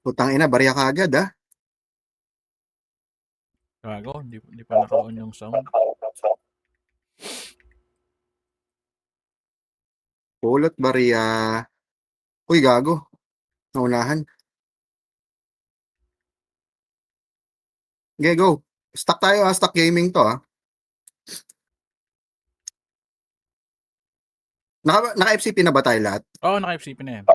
Putang ina, barya ka agad ah. Gago, hindi pa naka-on yung sound. Pulot barya. Uy, gago. Naunahan. Okay, go. Stock tayo ah. Stock gaming to ah. Naka-FCP na ba tayo lahat? Oo, naka-FCP na yan.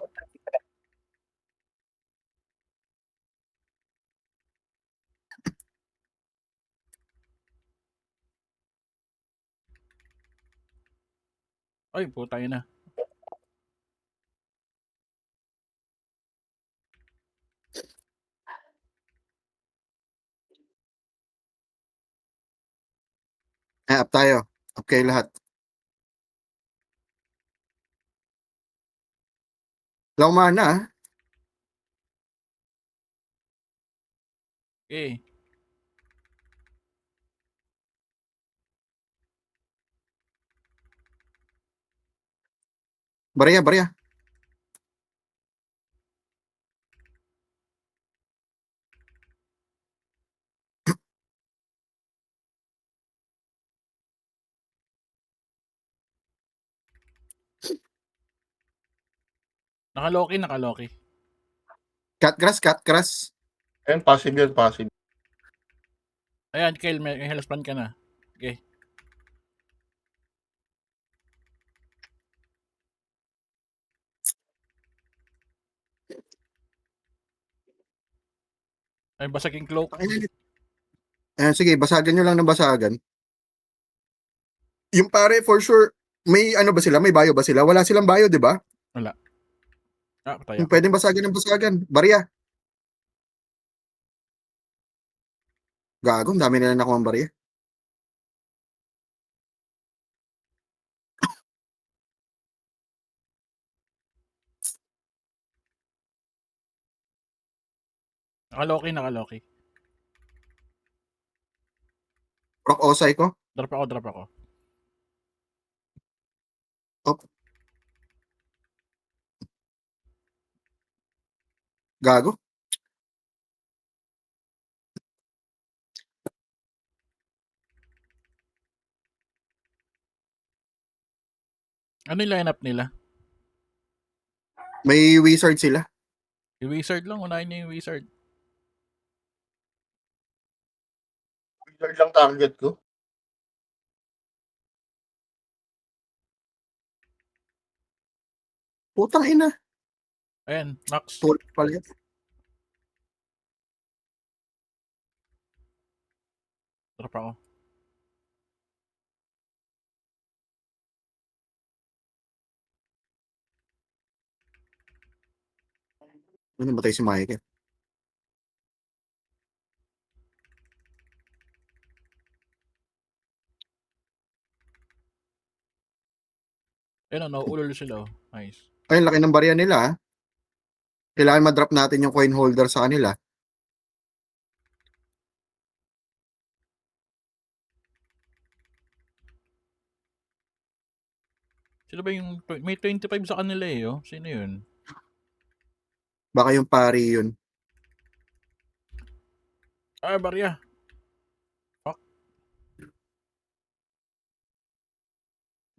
Ay, putay na. Up tayo. Okay lahat. Lauma na ah. Okay. Barya, barya. Naka-loki, naka-loki. Cut grass. Ayan, passive yun, passive. Ayan, Kale, may health span ka na. Okay. Ay, basag yung cloak. Sige, basagan nyo lang ng basagan. Yung pare, for sure, may ano ba sila? May bio ba sila? Wala silang bio, di ba? Wala. Ah, patay Yung ako. pwedeng basagan ng basagan. Barya. Gago, ang dami nila nakuha ang barya. Naka-loki, naka-loki. Rock Osay ko. Drop ako. Oh. Gago. Ano yung lineup nila? May wizard sila. Yung wizard lang, unahin niya yung wizard. Wizard lang target ko. Putang ina. Ayan, Max. Full pala. Drop ako. Ano ba tayo si Michael? Ayan, nauulol sila. Oh. Nice. Ay, laki ng barya nila ah. Kailangan ma-drop natin yung coin holder sa kanila. Sino ba yung... May 25 sa kanila eh, oh. Sino yun? Baka yung pari yun. Ah, barya. Fuck.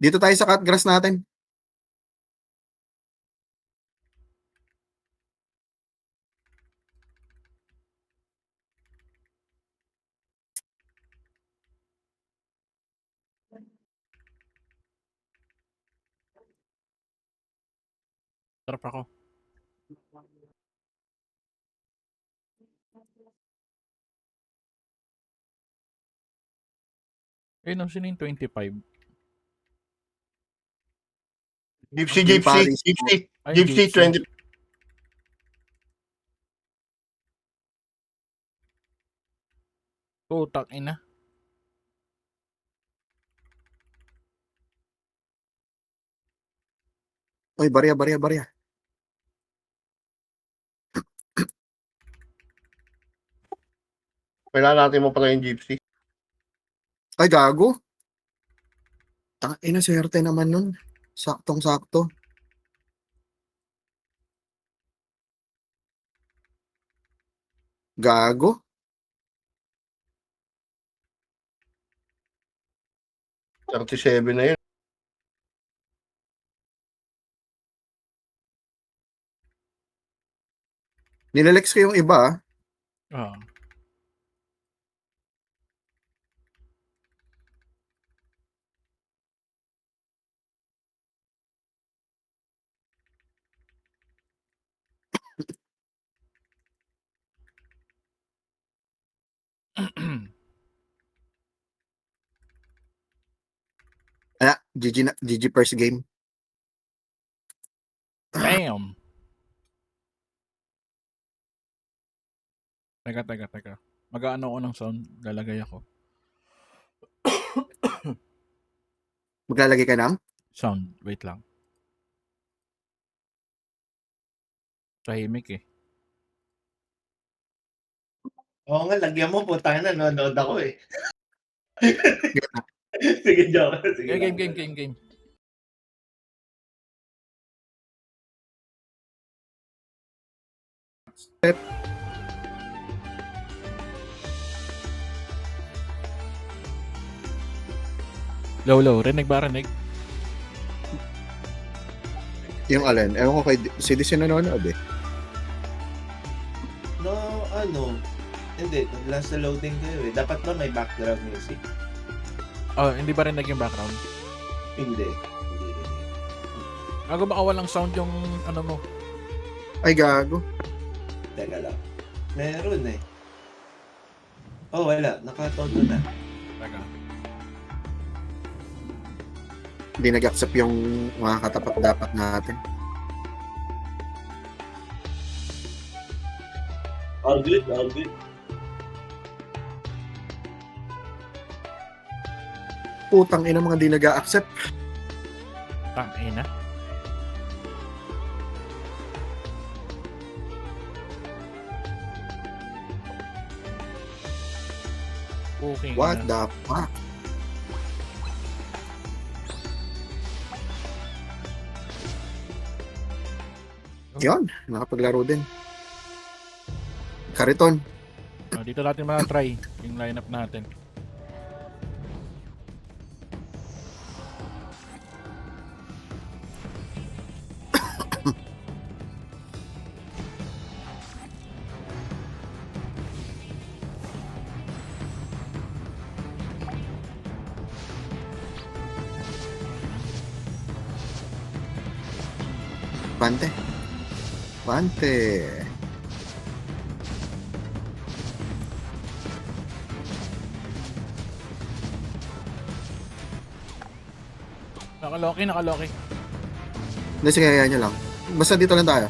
Dito tayo sa cut grass natin. Drop ako. Ayun, oh, sino yung 25? Gypsy, Yung pari. Ay, Gypsy, 20. Putak ina. Oy, barya. Kailangan natin mo pala yung Gypsy. Ay, gago. Ina, swerte naman nun. Saktong-sakto. Gago. $37 na yun. Nilalex ko yung iba. Ah. GG first game. Damn. Teka. Mag-aano ako ng sound. Lalagay ako. Maglalagay ka ng? Sound. Wait lang. Tahimik eh. Oo nga, lagyan mo, putang na, nanonood ako eh. Sige, joke. Sige, Game. Low. Rinig ba? Yung alin. Ewan ko kay si DC nanonood eh. No, hindi, last na loading kayo eh. Dapat ba may background music? Oh, hindi ba rinig yung background? Hindi rin. Gago, baka walang sound yung ano mo. Ay, gago. Teka lang. Meron eh. Oh, wala. Nakatodo na. Teka. Hindi nag-accept yung mga katapat dapat natin. All good. Putang ina mga di nag-accept. Tangina. Okay. What the fuck? Yun, nakapaglaro din. Kariton. Oh, dito natin try yung lineup natin. Pante. Nakaloki. Hindi, sige, kaya nyo lang. Basta dito lang tayo.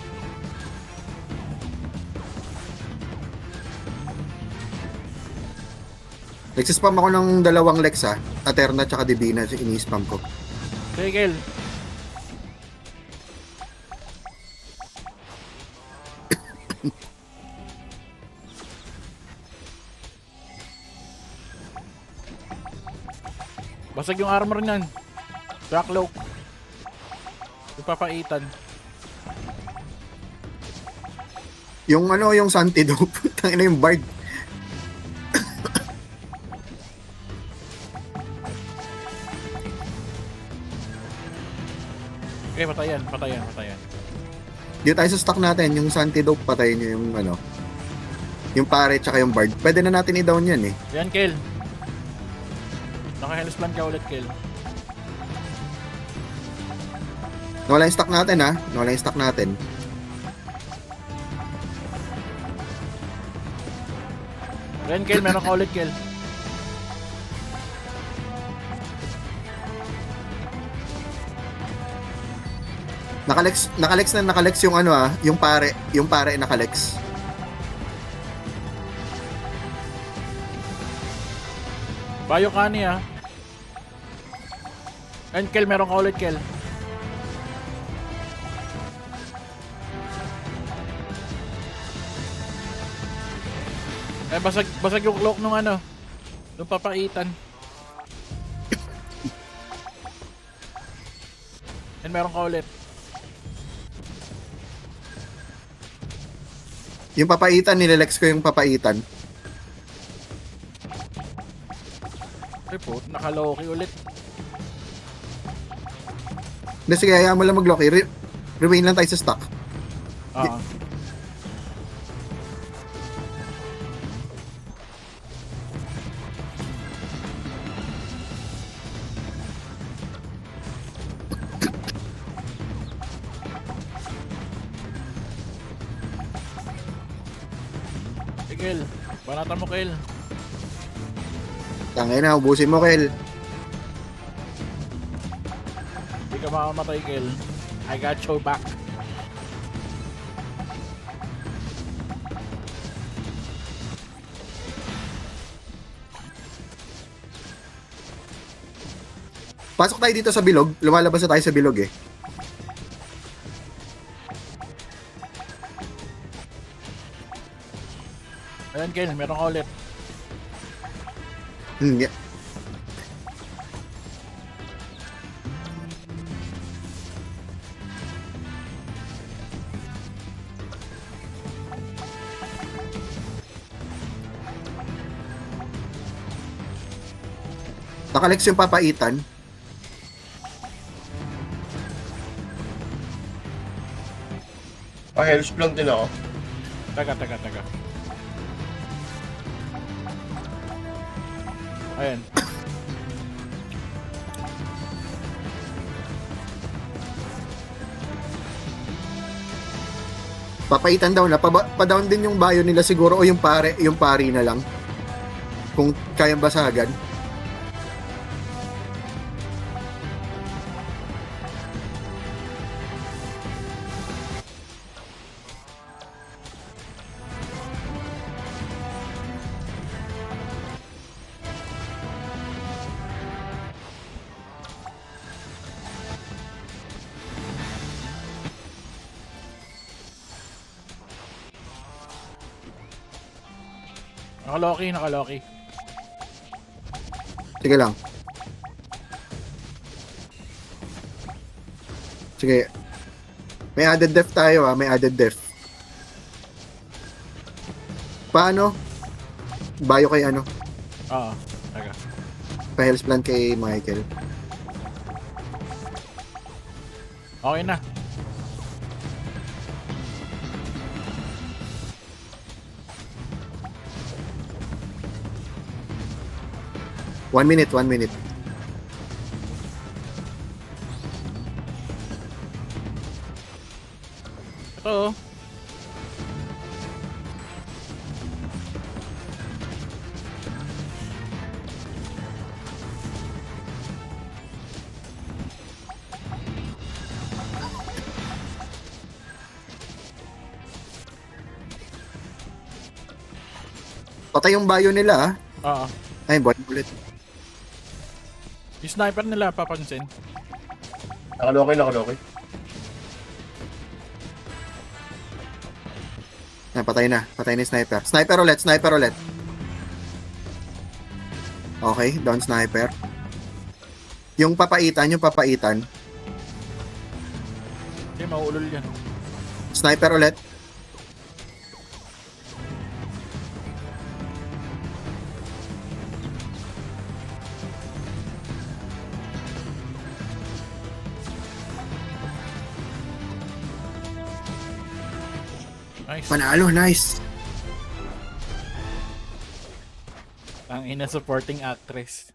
Nagsispam ako ng 2 Lex ha. Aterna tsaka Divina. Ini-spam ko. Tigil. Basag yung armor niyan. Blackloak. Ipapaitan. Yung yung Santidope. Tangina yung Bard. Okay, patayan. Dito tayo sa stock natin. Yung Santidope, patayin nyo yung yung pare tsaka yung Bard. Pwede na natin i-down yan eh. Yan, kill. Naka-hellsplan ka ulit, kill. Nawala yung stock natin ha. Nawala yung stock natin. Yan, kill. Meron ka ulit, kill. Nakalex yung yung pare nakalex. Bayo kani ah. And kill, meron ka ulit, kill. Eh, basag yung cloak nung nung papaitan. And meron ka ulit. Yung papaitan, nilelex ko yung papaitan. Ay po, naka-Loki ulit. Hindi, sige, hayaan mo lang mag-Loki. Remain lang tayo sa stock. Ah. Kel, banata mo, Kel. Tangay na, ubusin mo, Kel. Hindi ka makamatay, Kel. I got your back. Pasok tayo dito sa bilog. Lumalabas na tayo sa bilog eh. Ayan, Kel, meron ka ulit. Yeah. Nakalex yung papaitan. Health lang din ako. Taga. Ayan. Papaitan daw na. Pa-down din yung bayo nila siguro o yung pari na lang. Kung kayang basagan. Naka-Loki. Sige lang. Sige. May added def tayo may added def. Paano? Bayo kay ano? Oo, taga. Pa-health plan kay Michael. Okay na. One minute. Ito, oh. Patay yung bayo nila Oo. Ay, body bullet. Yung sniper nila, papansin. Nakaloki. Patay na yung sniper. Sniper ulit. Okay, down sniper. Yung papaitan. Hindi, mauulol yan. Sniper ulit. Nice. Panalo, nice. Ang ina supporting actress.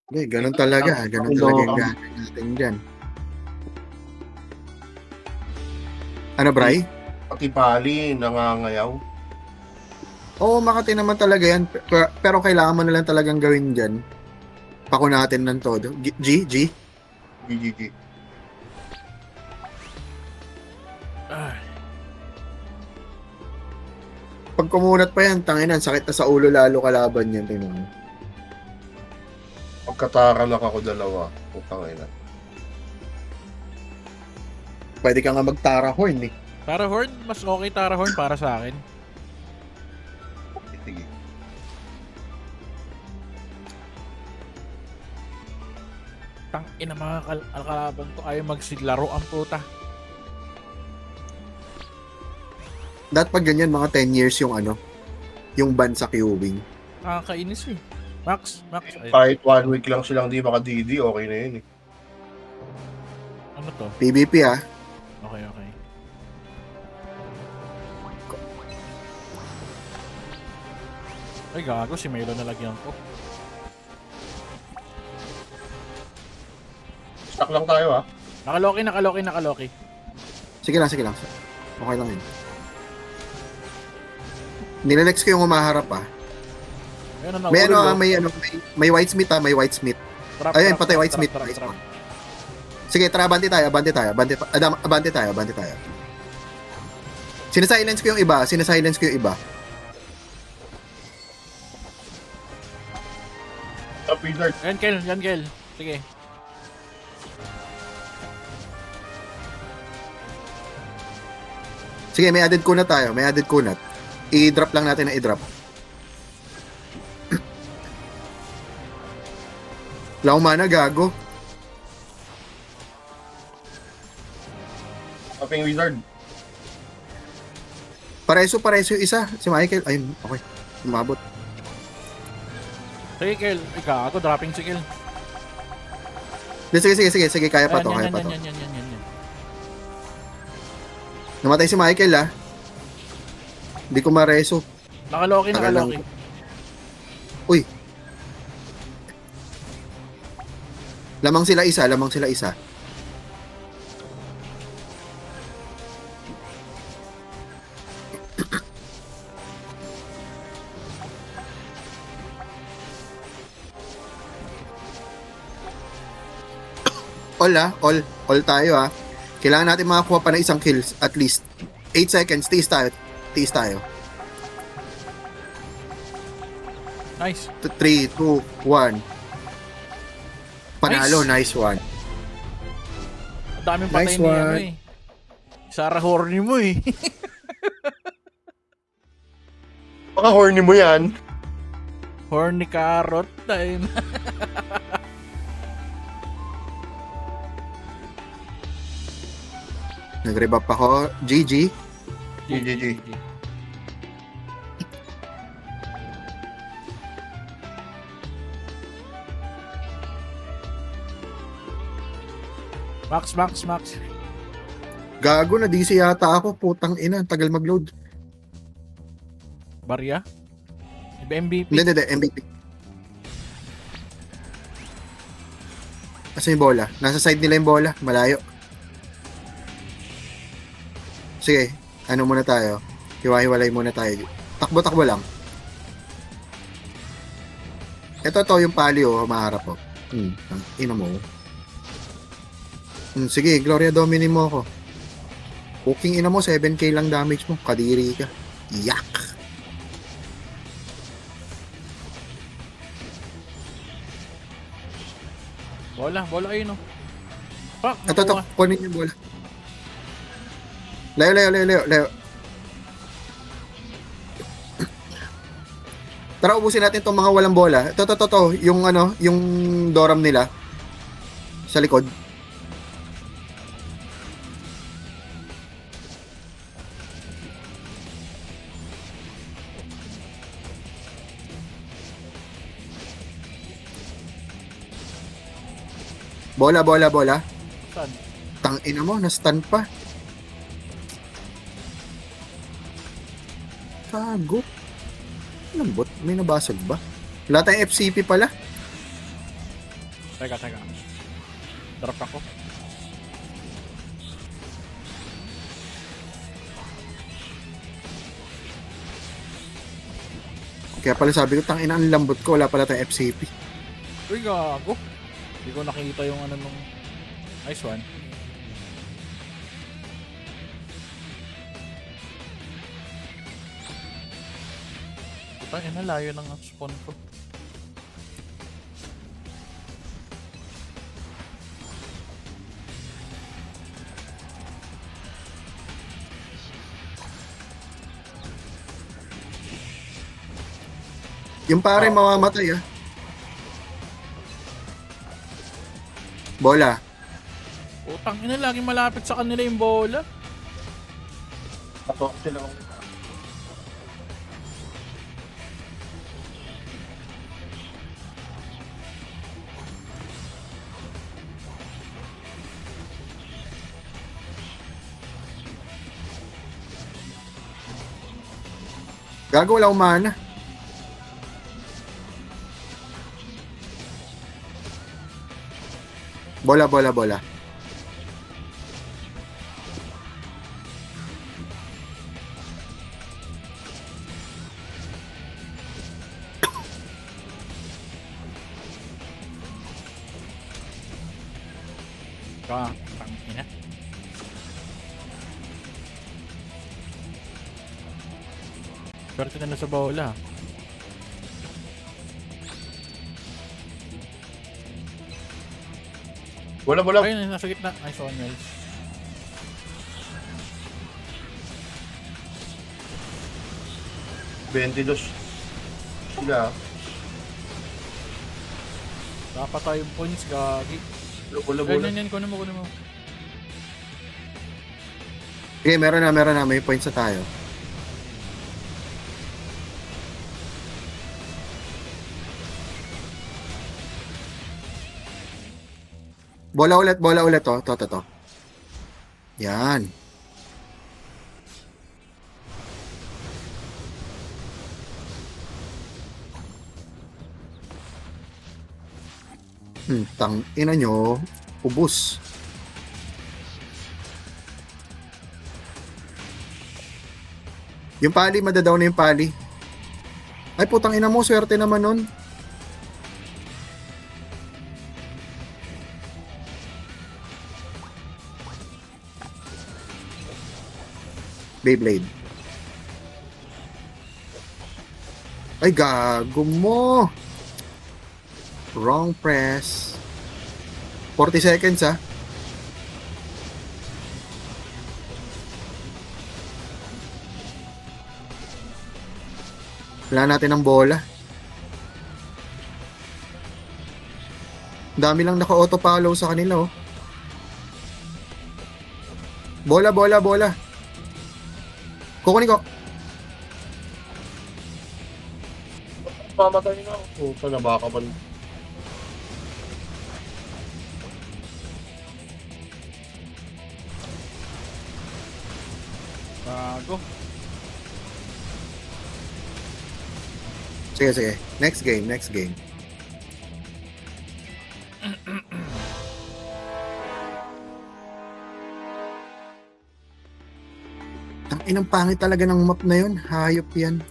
Ganun talaga yung gagawin natin dyan. Ano, Bray? Pati pali, nangangayaw. Oo, Makati naman talaga yan. Pero kailangan mo na lang talagang gawin dyan. Pako natin ng todo. G? GGG. Ay. Pag kumunat pa yan, tanginan, sakit na sa ulo lalo kalaban yan. Tingnan mo. Pagkatarak ako dalawa. Putang ina. Pwede ka nga mag-Tara Horn eh. Tara Horn, mas okay Tara Horn para sa akin. Sige. Tang ina mga kalaban to, ayaw magsiglaro ang puta. Dapat pag ganyan, mga 10 years yung ano, yung ban sa queuing. Nakakainis eh. Max. Ay, Kahit 1 week lang silang di maka-DD, okay na yun eh. ano to? PvP ah. Okay. Ay, gago. Si Melo nalagyan ko. Stuck lang tayo ah. Nakaloki. Sige lang. Okay lang yun. Nilanex ko yung humaharap ah. Ayun na, May ano, nahulog. may white smith ah, may white smith. Ayun, patay, white smith. Nice one. Sige, tara, abante tayo. Abante tayo. Sinasilence ko yung iba. Top wizard. Yan, Kel. Sige. Sige, may added kunat tayo. I-drop lang natin na i-drop. Wala akong mana, gago. Topping wizard. Pareso yung isa. Si Michael. Ayun, okay. Umabot. Sige, Kel. Gago, dropping si Kel. Sige. Kaya pa to. Yan. Namatay si Michael ah. Hindi ko mareso. Nakaloki. Uy. Lamang sila isa. All tayo ah. Kailangan natin makakuha pa ng isang kills at least. 8 seconds, tiis tayo. Nice. 3, 2, 1. Panalo, nice one. Ang daming patay Nice ni one. ano eh. Sarah horny mo eh. Baka horny mo yan. Horny carrot time. Nag-rebuff ako. GG. GG. Max. Gago na DC yata ako. Putang ina. Tagal mag-load. Barya? MVP? Hindi. MVP. Asa yung bola? Nasa side nila yung bola. Malayo. Sige. Ano muna tayo? Hiwa-hiwalay muna tayo. Takbo lang. Ito yung palio. Maharap ko. Ina mo. Sige, Gloria Domini mo ako. Cooking ina mo, 7k lang damage mo. Kadiri ka. Yak! Bola ayun oh. Fuck, Ito, nakuha. kunin yung bola. Layo. Tara, ubusin natin itong mga walang bola. Ito. Yung yung Doram nila. Sa likod. Bola. Saan? Tangina mo, na-stun pa. Kago. Lambot, may nabasag ba? Wala tayong FCP pala. Teka. Drop ako. Kaya pala sabi ko, tangina ang lambot ko, wala pala tayong FCP. Uy, gago. Hindi ko nakita yung ano nung... Nice one. Putang ina, layo ng spawn ko. Yung pare mamamatay ah. Bola. Putang ina, laging malapit sa kanila yung bola. Patok sila. Gago, wala akong mana. Bola, bola, bola. Tangina. Swerte na sa bola. Wala, wala. Ayun, nasa gitna. Nice one, Wells. Sila. Dapat tayong points, gagi. Wala, wala. Yan, kunin mo. Okay, meron na. May points na tayo. Bola ulit, oh. To. Yan. Tang ina nyo. Ubus. Yung pali, madadaw na yung pali. Ay, putang ina mo, swerte naman nun. Beyblade. Ay, gago mo. Wrong press. 40 seconds, ah. Wala natin ng bola. Dami lang naka-auto follow sa kanila, oh. Bola. Kukunin ko. Mamatay na ako. Puta na, baka pa. Bago. Sige. Next game. Ang inang pangit talaga ng map na yun. Hayop yan.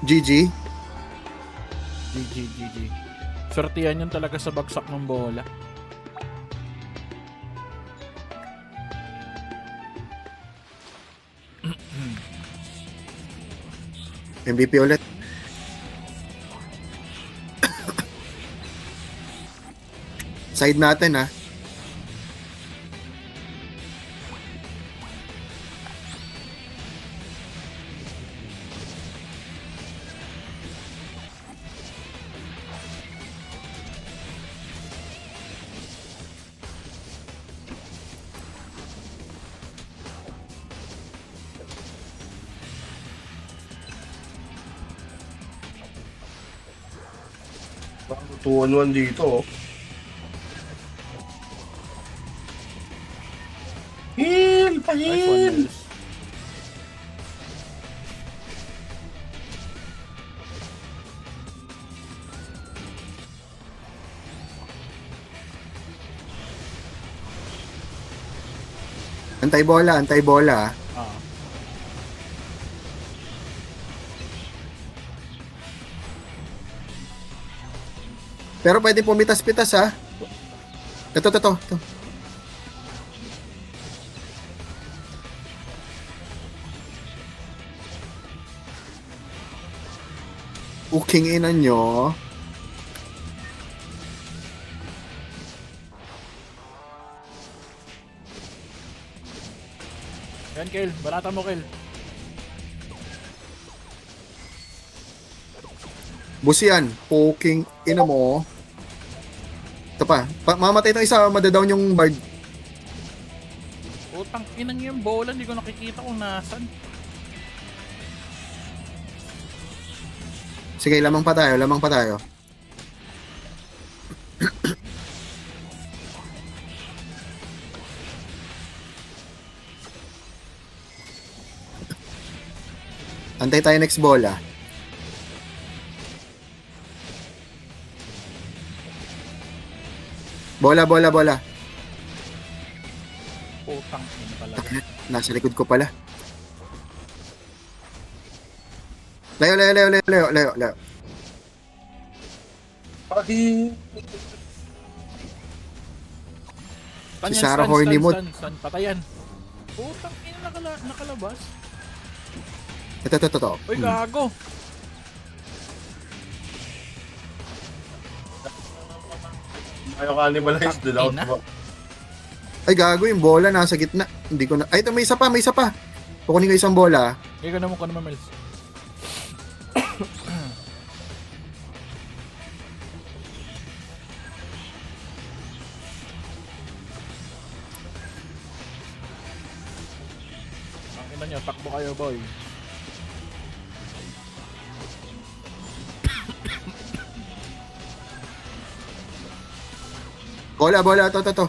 GG. GG. Sortihan yun talaga sa bagsak ng bola. MVP ulit. Side natin, ha. Baka 2-on-1 dito, oh. Heal! Nice one, Pa-heal! Wells. Antay bola. Ah. Pero pwede pumitas-pitas, ha. Ito. Uking ina nyo. Yan, Kel. Balata mo, Kel. Busian. Poking ina mo. Ito pa. Mamatay itong isa. Madadown yung bard. Utang inang yung bola. Hindi ko nakikita kung nasan. Sige, lamang pa tayo. Antay tayo next bola. Bola. Putang ina talaga. Nasa likod ko pala. Layo. Ay, Stun Si yan, Sarah stun, horny stun, mood. stun. Patayan. Putang ina nakalabas. Ito. Uy, gago. ayaw cannibalize doon out Ina. mo. Ay, gago yung bola nasa gitna. Hindi ko na... Ay, ito, may isa pa. Kukunin ko isang bola. Ikaw naman ka naman, Mels. Ang ina nyo, takbo kayo, boy. Bola, to.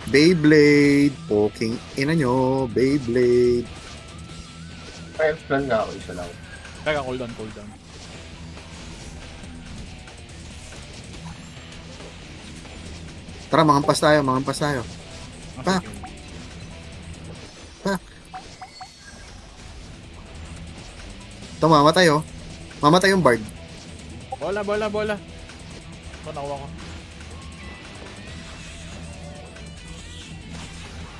Beyblade. Poking ina nyo. Beyblade. Fire plan nga ako, isa lang. Teka, cool down. Tara, mangampas tayo. Ah, Pa. sige. Ito, mamatay oh. Mamatay yung bard. Bola. Ito, nakuha ko.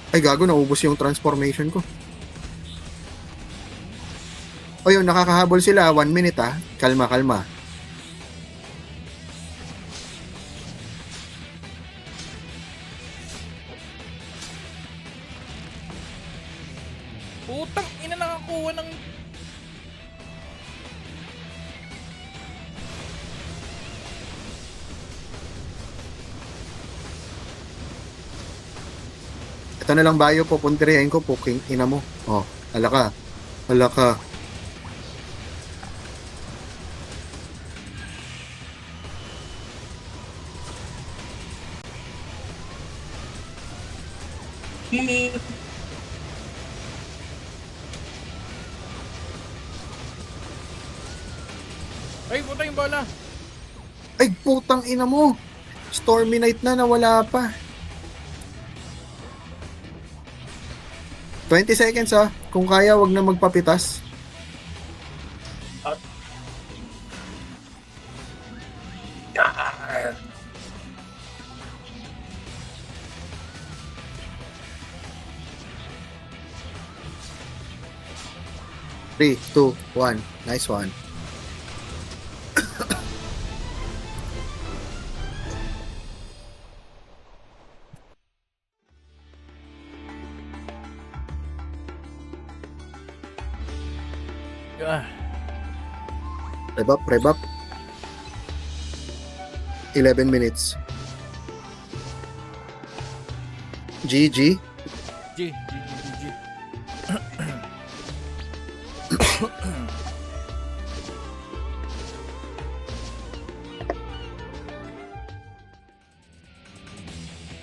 Ay, gago, naubos yung transformation ko. O yun, nakakahabol sila. 1 minute ah. Kalma. Putang ina nakakuha ng... Ito na lang bayo, pupuntirihin ko. Poking ina mo. Oh, hala ka. Ay, puta yung bola. Ay, putang ina mo. Stormy night na, nawala pa. 20 seconds ah. Kung kaya, wag na magpapitas. Three, two, one. Nice one. Ah, Rev up. 11 minutes. GG. G.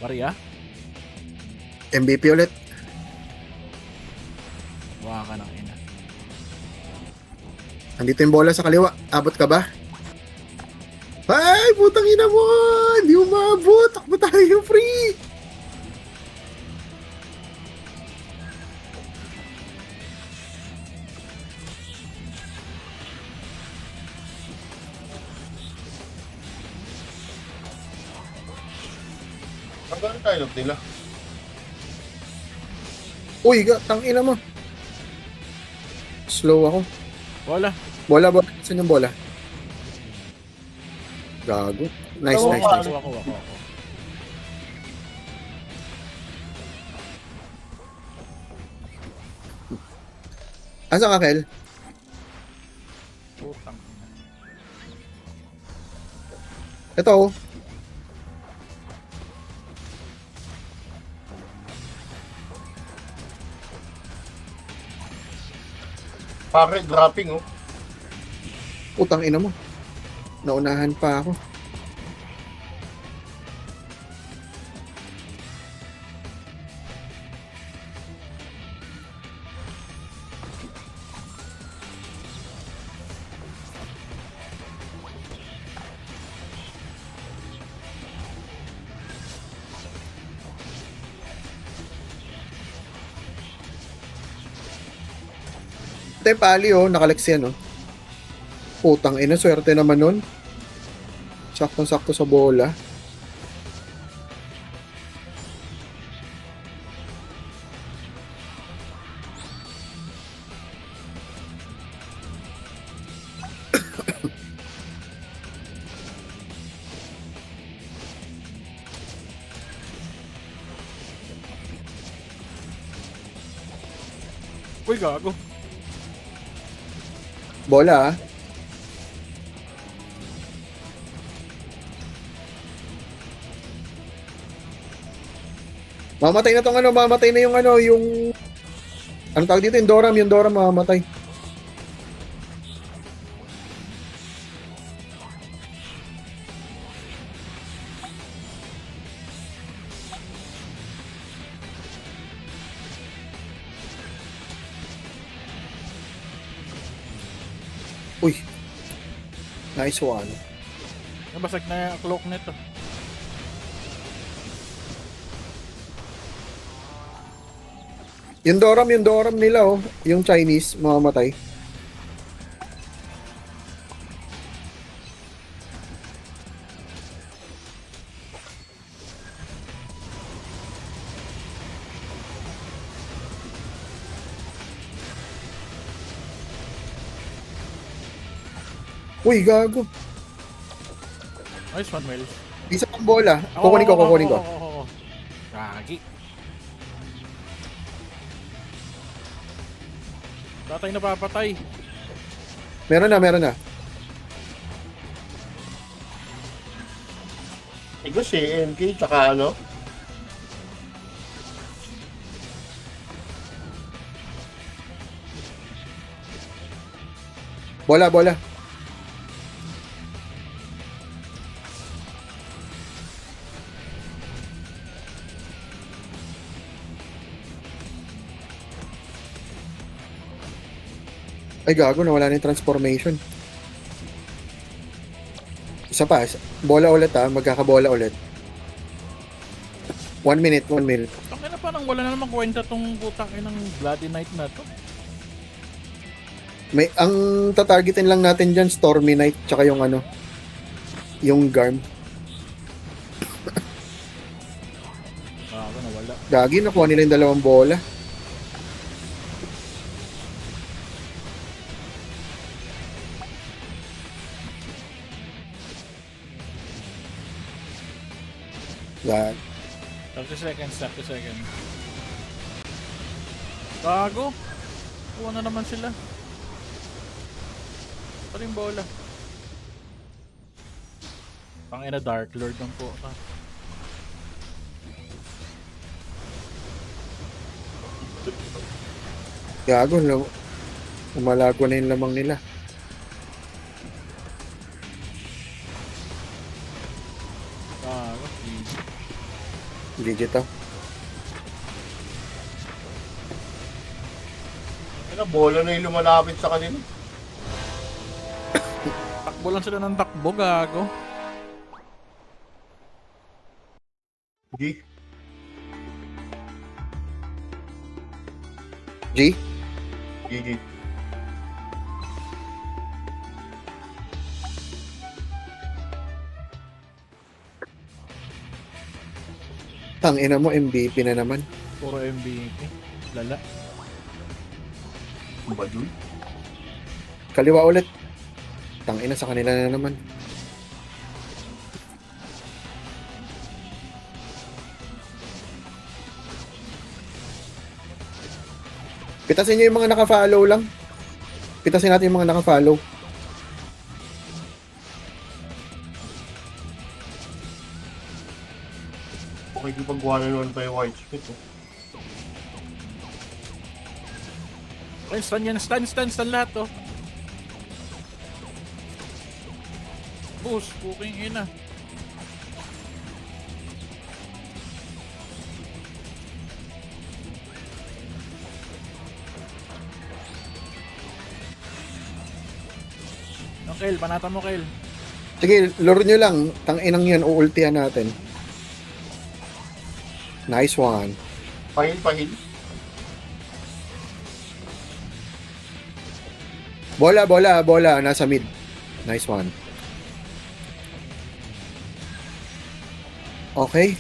Maria? MVP ulit. Waka ka ng ina. Andito yung bola sa kaliwa. Abot ka ba? Ay, putang ina mo! Hindi mo maabot. Takbo tayo, free! Hanggang tayo nila. Uy, tang ina mo. Slow ako. Bola. Bola. Saan yung bola? Gago. Nice. Ako. Asa ka, Kel? Putang ina. Ito oh. Pare, dropping oh. Putang ina mo. Naunahan pa ako. Pali oh, nakalex yan oh. Putang ina, swerte naman nun. Saktong-sakto sa bola. Uy, gago. Bola ah. Mamatay na tong ano, mamatay na yung ano, yung... Anong tawag dito? Yung Doram mamamatay. Uy. Nice one. Nabasag na yung cloak nito. Yung Doram nila oh, yung Chinese mamamatay. Uy, gago. Nice one, Wells. Isa pang bola. Kukunin ko. Gagi. Tatay na papatay. Meron na. Ikaw si NK, tsaka ano? Bola. Ay gago, nawala na yung transformation. Isa pa, bola ulit ah, magkakabola ulit. 1 minute. Tangin na parang wala na namang kwenta tong putang ng Bloody Knight na to. May, ang tatargetin lang natin dyan, Stormy Knight, tsaka yung ano, yung Garm. Gago, nawala. Gagi, nakuha nila yung dalawang bola. Yan. 30 seconds. Gago. Kuha na naman sila. Pa rin bola. Pangina Dark Lord ng puta. Gago, umalago na yung lamang nila. Gago. Legit ah. Ano, bola na yung lumalapit sa kanila. Takbo lang sila ng takbo, gago. G. GG. Tangina mo, MVP na naman. Puro MVP. Lala. Ano ba dun? Kaliwa ulit. Tangina sa kanila na naman. Pitasin nyo yung mga naka-follow lang. Pitasin natin yung mga naka-follow. Okay, di paggawa na naman pa yung white spit. Oh. Ay, stun yan. Stun lahat, oh. Boost, puking ina. Ang Kail, panata mo, Kail. Sige, lure nyo lang. Tanginang yan, uultihan natin. Nice one. Pahil. Bola. Nasa mid. Nice one. Okay.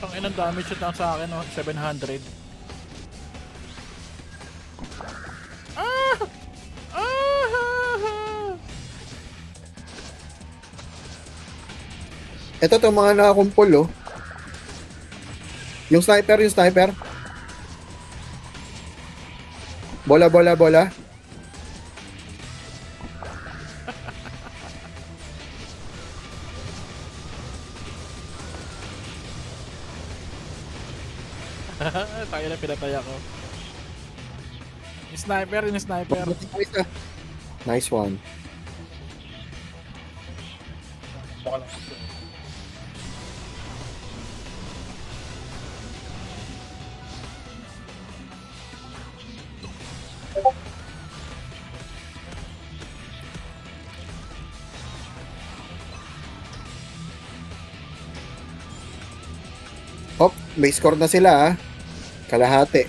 Ang inang damage shot lang sa akin, oh. 700. Ah! Ah! Ito to mga nakakumpol, oh. Yung sniper. Bola. Tayo na pinatay ako. Yung sniper. Nice one. Baka lang. Hop, may score na sila, ah. Kalahati.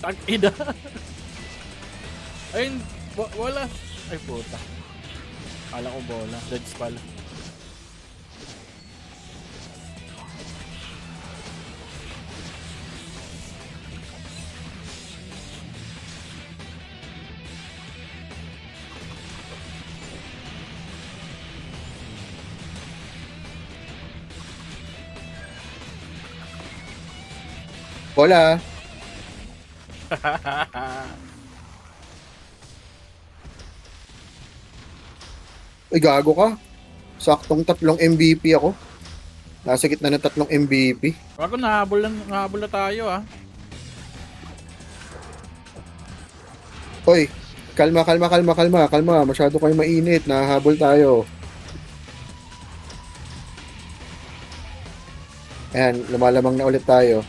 Tag-ina. Ayun, wala. Ay, puta. Kala ko bola. Deads pala. Bola. Ay, gago ka. Saktong 3 MVP ako. Nasa gitna ng 3 MVP. Bago nahabol na tayo, ah. Hoy, kalma. Masyado kayo mainit. Nahahabol tayo. Ayan, lumalamang na ulit tayo.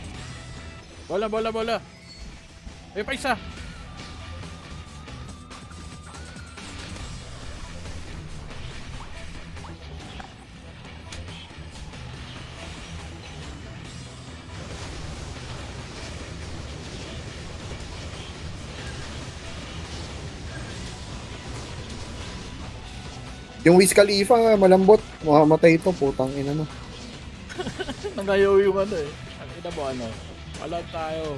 Bola. Ay, pa isa. Yung Wiz Khalifa, malambot. Makamatay ito, putang ina mo. Nangayaw yung ano, eh. Ang ina mo, ano. Wala tayo.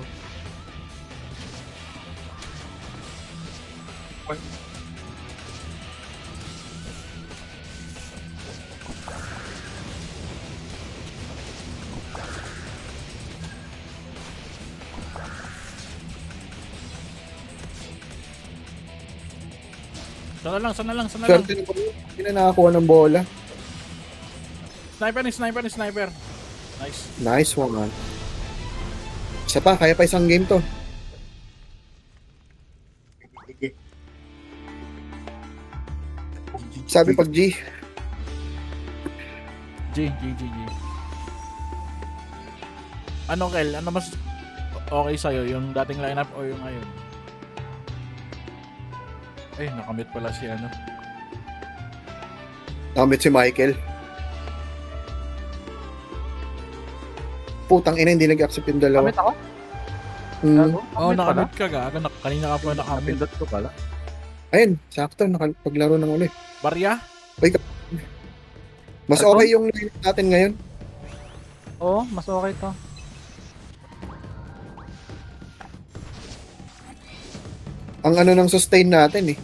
Sana lang. Swerte na ba yun? Hindi na nakakuha ng bola. Sniper. Nice. Nice one. Isa pa, kaya pa isang game to. Sige. Sabi pag G. G. Ano, Kel? Ano mas okay sa'yo? Yung dating lineup o yung ngayon? Ay, nakamit pala si ano. Nakamit si Michael. Putang ina, hindi nag-accept yung dalawa. Kamit ako? Hmm. Oo, nakamit ka gaga. Kanina ka pa nakamit. Napindot ko pala. Ayun, sakto, nakapaglaro ng uli. Barya? Mas Ito? okay yung lineup natin ngayon. Oo, mas okay to. Ang ano ng sustain natin eh.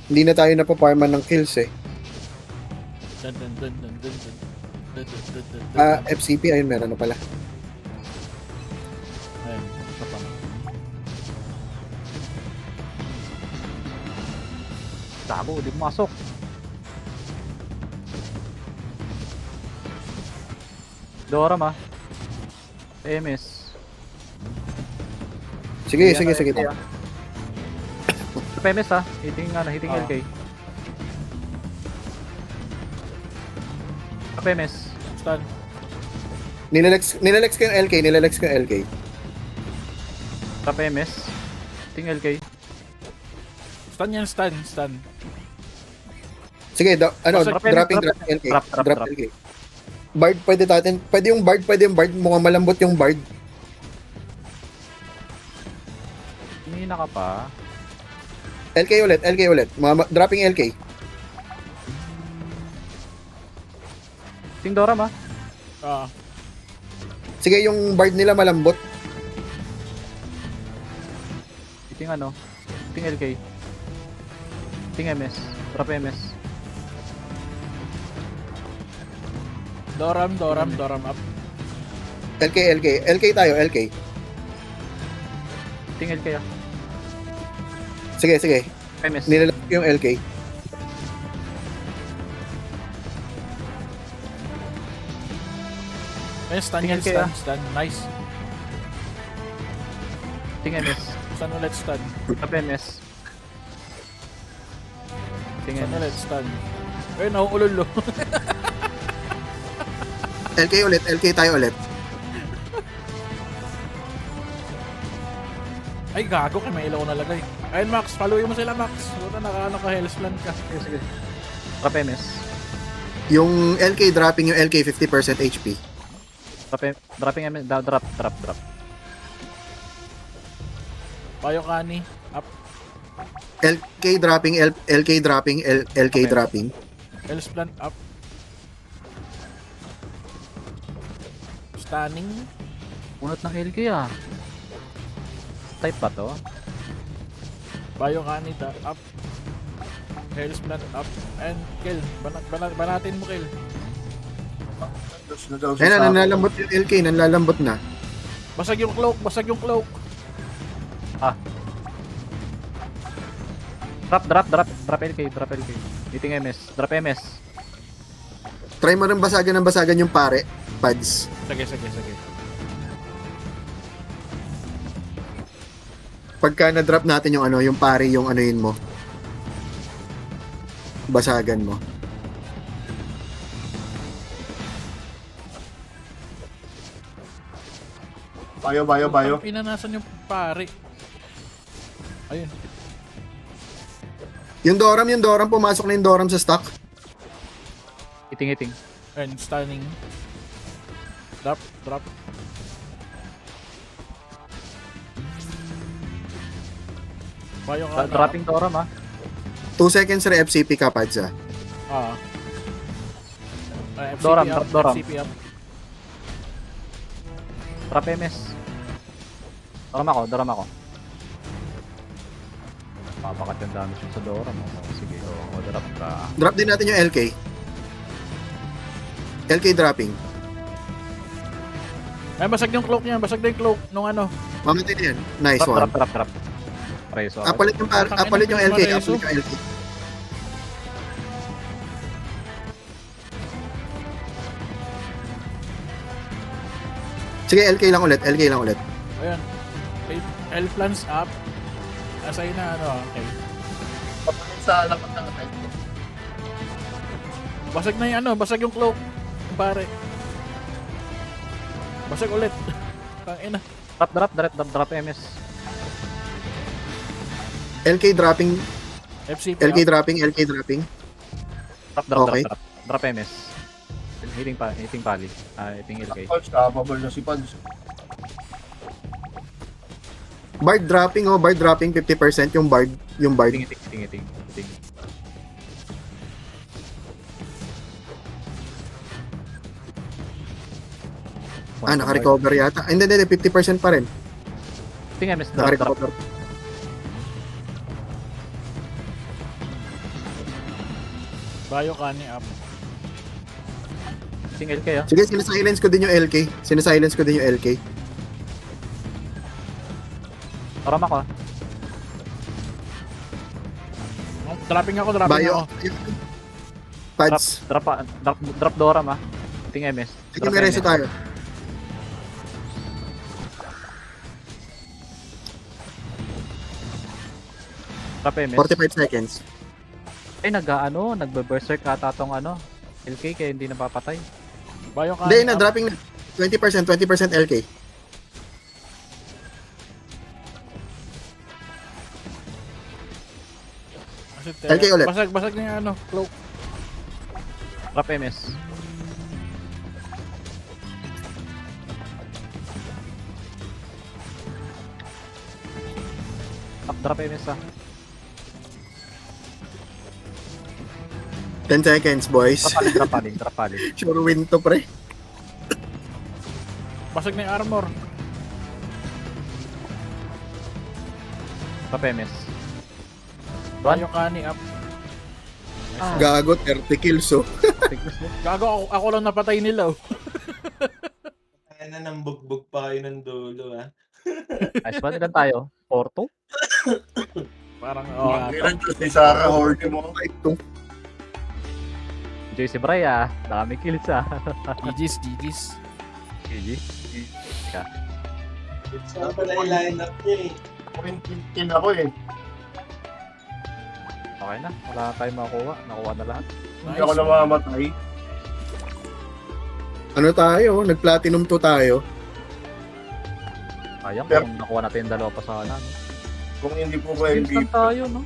Hindi na tayo napaparman ng kills eh. Dun. FCP, ayun, meron na pala. Ayun, isa pa. Tabo, di pumasok. Doram ah. MS. Sige. Sa PMS ah. Hitting Ah. LK. Sa PMS. Stun. Nilalex ko yung LK. Drop MS. Ting LK. Stun yan, stun. Sige, ano, Drop, dropping drop, LK. drop, Drop drop. LK. Bard, pwede natin. Pwede yung Bard. Mukhang malambot yung Bard. Hinihina ka pa. LK ulit. Dropping LK. Ting Dora ma. Ah, Sige, yung Bard nila malambot. Ting ano. Ting LK. Ting MS. Drop MS. Doram up. LK tayo, LK. Ting LK ah. Sige. MS. Nilalagay ko yung LK. Eh, stun Tingin yan, kayo, stun. Nice. Ting MS. Stun ulit, stun. Drop MS. Ting Stun MS. ulit, stun. Eh, nauulol. LK tayo ulit. Ay, gago, kay may ilaw na lagay. Ayun, Max, follow mo sila, Max. Buta nakaano ka, Hellsland ka. Sige. Drop MS. Yung LK dropping yung LK 50% HP. Dropping MS. Drop. Payo Kani, up. LK dropping. Okay. Dropping. Hellsland, up. Stunning. Unot ng LK ah. Type ba to? Payo Kani, up. Hellsland, up. And kill. Banatin mo, kill. Dos na daw Ayun na, sa nanlalambot yung LK. Nanlalambot na. Basag yung cloak. Drop LK. Eating MS. Drop MS. Try mo rin basagan yung pare. Pads. Sige. Pagka na-drop natin yung ano, yung pare, yung ano yun mo. Basagan mo. Bayo. Pinanasan yung pare. Ayun. Yung Doram, pumasok na yung Doram sa stock. Eating. And stunning. Drop. Payo Kani. Dropping Dora ma. 2 seconds re FCP ka, Pads ah. Ah. FCP Doram, up, drop Doram. FCP up. Drop MS. Doram ako. Papakat yung damage sa Dora mo. Sige, drop ka. Drop din natin yung LK. LK dropping. Ay, basag yung cloak niya. Basag na yung cloak nung ano. Mamatay na yan. Nice one. Drop. Preso. Apalit yung LK. Mareso. Apalit yung LK. Sige, LK lang ulit. Ayun. Hellplans up. Asay na ano. Okay. Papalit sa lapat ng attack. Basag na yung ano. Basag yung cloak. Pare. Basag ulit. Tangina. Drop MS. LK dropping. FCP LK up. dropping. Okay. Drop MS. Hitting pali. Hitting LK. Pads, kapabal na si Pads. Bard dropping 50% yung Bard. Hitting. Naka-recover yata. Hindi, 50% pa rin. Hitting MS. Drop. Naka-recover. Bayo Kani up. Hitting LK ah. Sige, sinasilence ko din yung LK. Doram ako ah. Dropping ako. Bayo. Pads. Drop Dora ma. Hitting MS. Sige, may reso tayo. Drop MS. 45 seconds. Ay, nagbe-berserk ata tong LK kaya hindi napapatay. Bayo Kani Hindi, na up. dropping na. 20% LK. LK ulit. Basag na yung ano, cloak. Drop MS. Drop MS ah. 10 seconds, boys. Drop paling. Sure win to, pre. Basag na yung armor. Drop MS. Tayo kani up. Ah. Gago, 30 kills, oh. Gago ako lang napatay nila. Oh. Kaya na nang bugbog pa kayo ng dulo, ha? Nice one, ilan tayo? 4-2? Parang Ang ilan Diyos ni Sarah Horny mo. JC Bray ah. Dami kills ah. GG's. GG. Saan pala yung lineup niya eh? Kin ako eh. Okay na. Wala na tayong makuha. Nakuha na lahat. Hindi ako namamatay. Ano tayo? Nag-platinum 2 tayo. Sayang Pero- kung nakuha natin yung dalawa pa sana. No? Kung hindi po ba Kills MVP, lang tayo no?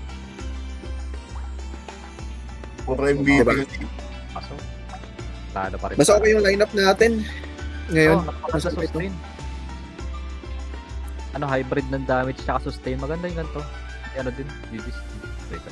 puro MVP. Diba? Kaso, lalo pa rin. Mas okay yung lineup natin. Ngayon. Oo, nakapagod sa sustain. Ano, hybrid ng damage tsaka sustain. Maganda yung ganito. Ano din, GG's. Wait,